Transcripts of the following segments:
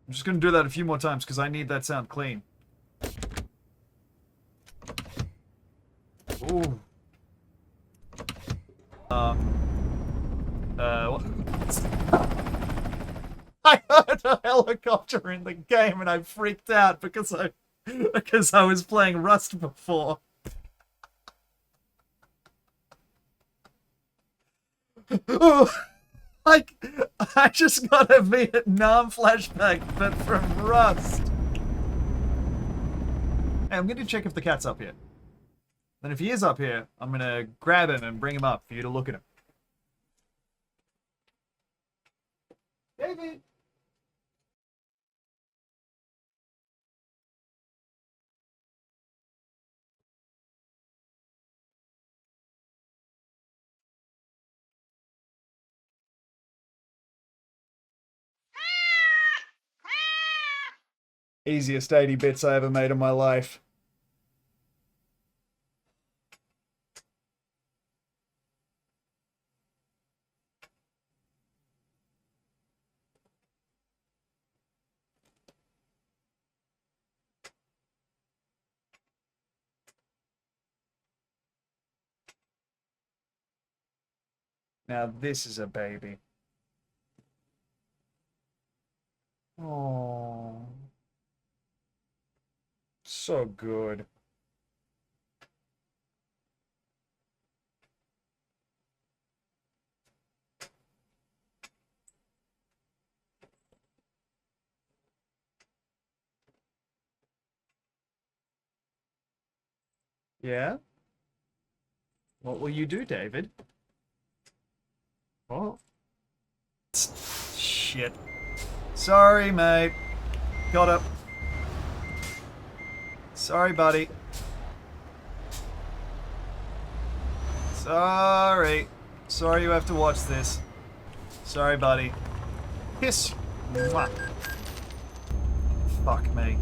I'm just gonna do that a few more times because I need that sound clean. Ooh. What? I heard a helicopter in the game and I freaked out because I was playing Rust before. Oh, I just got a Vietnam flashback, but from Rust. Hey, I'm going to check if the cat's up here. Then if he is up here, I'm going to grab him and bring him up for you to look at him. David! Easiest 80 bits I ever made in my life. Now this is a baby. Oh, so good. Yeah? What will you do, David? Oh. Shit. Sorry, mate. Got it. Sorry, buddy. Sorry. Sorry you have to watch this. Sorry, buddy. Kiss. Mwah. Fuck me.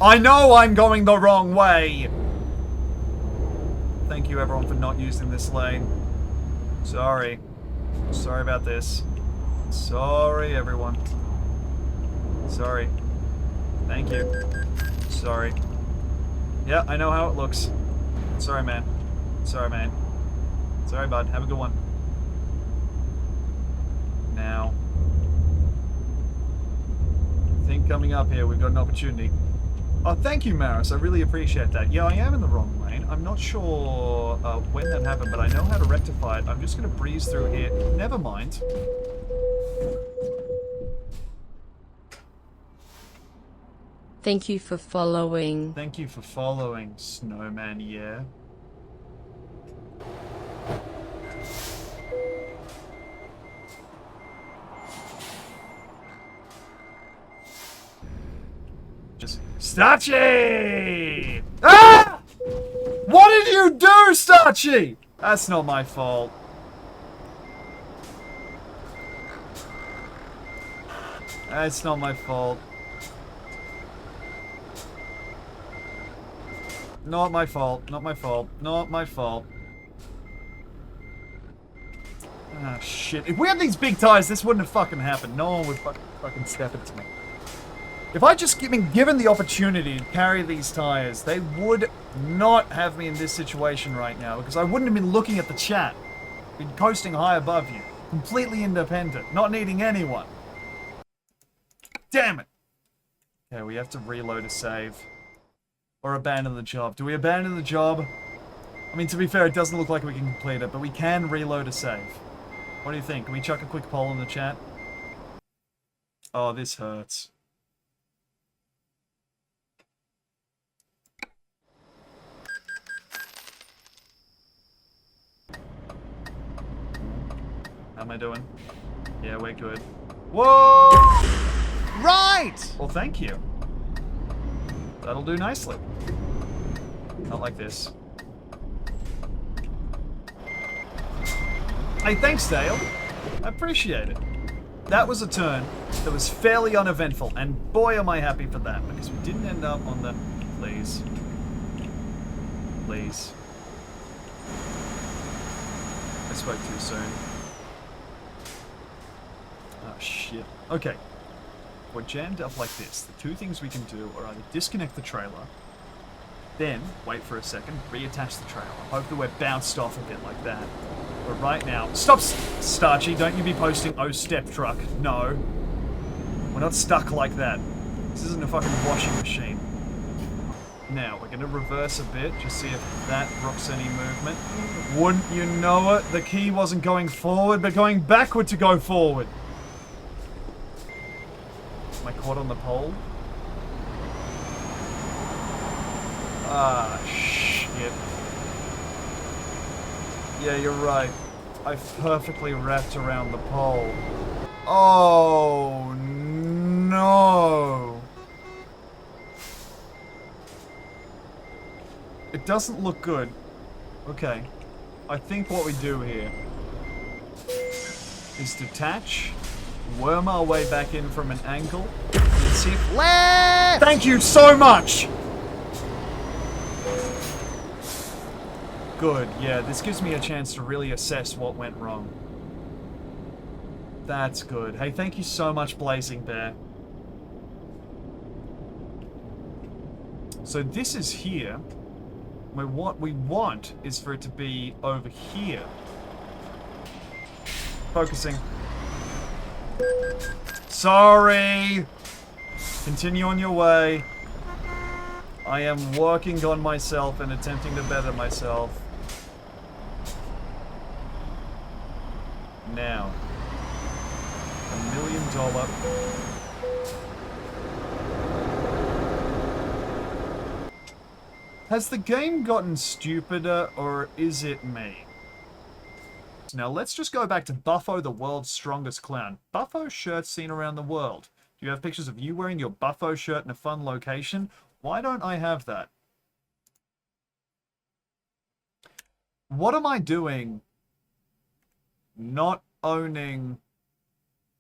I know I'm going the wrong way! Thank you, everyone, for not using this lane. Sorry. Sorry about this. Sorry, everyone. Sorry. Thank you. Sorry. Yeah, I know how it looks. Sorry, man. Sorry, man. Sorry, bud. Have a good one. Now. I think coming up here, we've got an opportunity. Oh, thank you, Maris. I really appreciate that. Yeah, I am in the wrong lane. I'm not sure when that happened, but I know how to rectify it. I'm just going to breeze through here. Never mind. Thank you for following. Thank you for following, Snowman, yeah. Just... Stachi! Ah! What did you do, Stachi? That's not my fault. That's not my fault. Not my fault. Not my fault. Not my fault. Ah, shit. If we had these big tires, this wouldn't have fucking happened. No one would fucking step into me. If I'd just been given the opportunity to carry these tires, they would not have me in this situation right now, because I wouldn't have been looking at the chat. Been coasting high above you. Completely independent. Not needing anyone. Damn it! Okay, we have to reload a save. Or abandon the job. Do we abandon the job? I mean, to be fair, it doesn't look like we can complete it, but we can reload a save. What do you think? Can we chuck a quick poll in the chat? Oh, this hurts. How am I doing? Yeah, we're good. Whoa! Right! Well, thank you. That'll do nicely. Not like this. Hey, thanks, Dale. I appreciate it. That was a turn that was fairly uneventful, and boy am I happy for that, because we didn't end up on the... Please. Please. I spoke too soon. Oh, shit. Okay. we're jammed up like this. The two things we can do are either disconnect the trailer, then wait for a second, reattach the trailer. Hope that we're bounced off a bit like that. But right now, stop, Starchy, don't you be posting "oh step truck." No. We're not stuck like that. This isn't a fucking washing machine. Now, we're gonna reverse a bit, just see if that brooks any movement. Wouldn't you know it? The key wasn't going forward, but going backward to go forward. Am I caught on the pole? Ah, shit. Yeah, you're right. I've perfectly wrapped around the pole. Oh, no. It doesn't look good. Okay. I think what we do here is detach, worm our way back in from an angle, and see if... Left! Thank you so much! Good, yeah, this gives me a chance to really assess what went wrong. That's good. Hey, thank you so much, Blazing Bear. So this is here. What we want is for it to be over here. Focusing. Sorry! Continue on your way. I am working on myself and attempting to better myself. Now. $1 million. Has the game gotten stupider, or is it me? Now let's just go back to Buffo, the world's strongest clown. Buffo shirts seen around the world. Do you have pictures of you wearing your Buffo shirt in a fun location? Why don't I have that? What am I doing not owning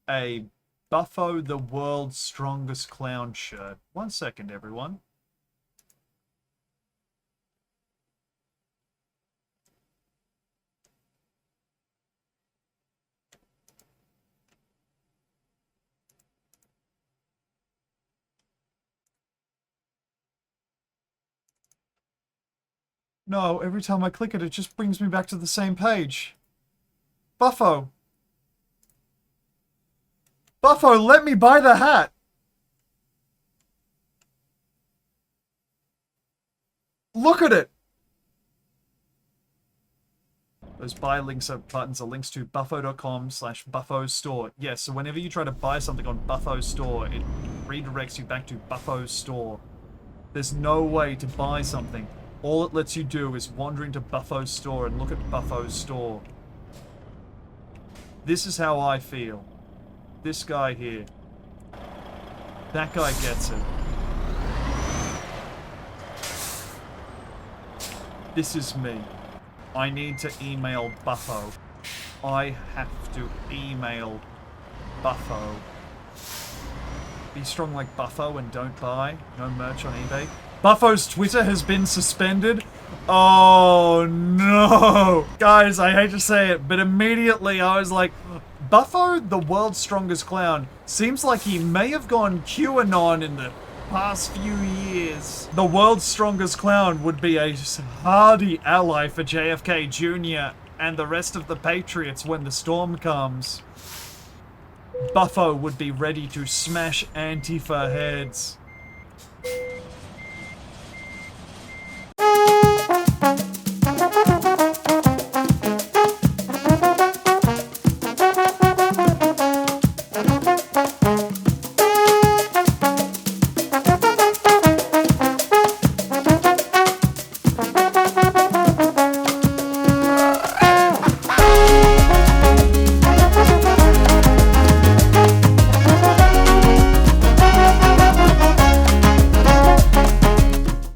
a Buffo, the world's strongest clown shirt? 1 second, everyone. No, every time I click it, it just brings me back to the same page. Buffo. Buffo, let me buy the hat. Look at it. Those buy links buttons are links to buffo.com/Buffo store. Yes, so whenever you try to buy something on Buffo store, it redirects you back to Buffo store. There's no way to buy something. All it lets you do is wander into Buffo's store and look at Buffo's store. This is how I feel. This guy here. That guy gets it. This is me. I need to email Buffo. I have to email Buffo. Be strong like Buffo and don't buy. No merch on eBay. Buffo's Twitter has been suspended. Oh no! Guys, I hate to say it, but immediately I was like, Buffo, the world's strongest clown, seems like he may have gone QAnon in the past few years. The world's strongest clown would be a hardy ally for JFK Jr. and the rest of the Patriots when the storm comes. Buffo would be ready to smash Antifa heads.